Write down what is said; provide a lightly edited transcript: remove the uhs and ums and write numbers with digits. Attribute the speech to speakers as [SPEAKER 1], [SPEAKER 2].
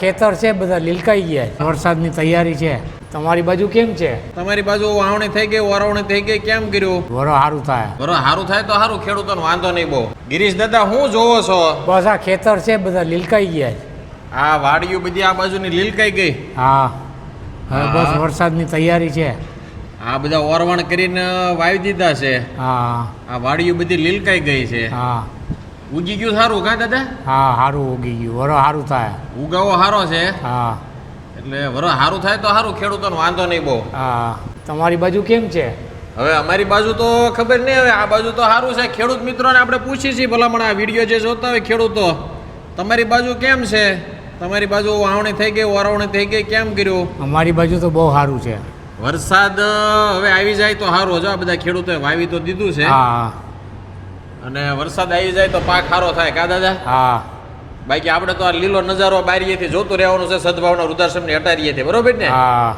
[SPEAKER 1] ખેતર છે બધા લીલકાઈ ગયા, વરસાદની તૈયારી છે. તમારી બાજુ કેમ છે?
[SPEAKER 2] તમારી બાજુ વાવણી થઈ ગઈ, વરવણી થઈ ગઈ, કેમ કર્યું?
[SPEAKER 1] વરો સારું થાય.
[SPEAKER 2] બરો સારું થાય તો સારું, ખેડૂતોને વાંધો નહીં બહુ. ગિરીશ દાદા શું જોવો છો?
[SPEAKER 1] બસ આ ખેતર છે બધા લીલકાઈ ગયા.
[SPEAKER 2] આ વાડિયું બધી આ બાજુની લીલકાઈ ગઈ.
[SPEAKER 1] હા, હવે બસ
[SPEAKER 2] હા.
[SPEAKER 1] વરસાદની તૈયારી છે.
[SPEAKER 2] આ બધા ઓરવણ કરીને વાવી દીધા છે.
[SPEAKER 1] હા
[SPEAKER 2] આ વાડિયું બધી લીલકાઈ ગઈ છે.
[SPEAKER 1] હા
[SPEAKER 2] ઉગી ગયું સારું કા દાદા?
[SPEAKER 1] હા, સારું ઉગી ગયું, વરો સારું થાય.
[SPEAKER 2] ઉગાવો સારો છે
[SPEAKER 1] હા
[SPEAKER 2] એટલે વરો સારું થાય તો સારું, ખેડૂતોને વાંધો નહીં બહુ.
[SPEAKER 1] હા. તમારી બાજુ કેમ છે?
[SPEAKER 2] હવે અમારી બાજુ તો ખબર નહીં, હવે આ બાજુ તો સારું છે. ખેડૂત મિત્રોને આપણે પૂછીએ છીએ ભલામણ આ વિડીયો જે જોતા હોય ખેડૂતો, તમારી બાજુ કેમ છે? તમારી બાજુ વાવણી થઈ ગઈ, વરવણી થઈ ગઈ, કેમ કર્યું?
[SPEAKER 1] અમારી બાજુ તો બહુ સારું છે.
[SPEAKER 2] વરસાદ હવે આવી જાય તો સારું. જો આ બધા ખેડૂતોએ વાવી તો દીધું છે,
[SPEAKER 1] હા
[SPEAKER 2] અને વરસાદ આવી જાય તો પાક સારો થાય કા દાદા?
[SPEAKER 1] હા
[SPEAKER 2] બાકી આપણે તો આ લીલો નજારો બારીએથી જોતું રહેવાનું છે, સદભાવના વૃદ્ધાશ્રમની અટારીએથી, બરોબર ને?
[SPEAKER 1] હા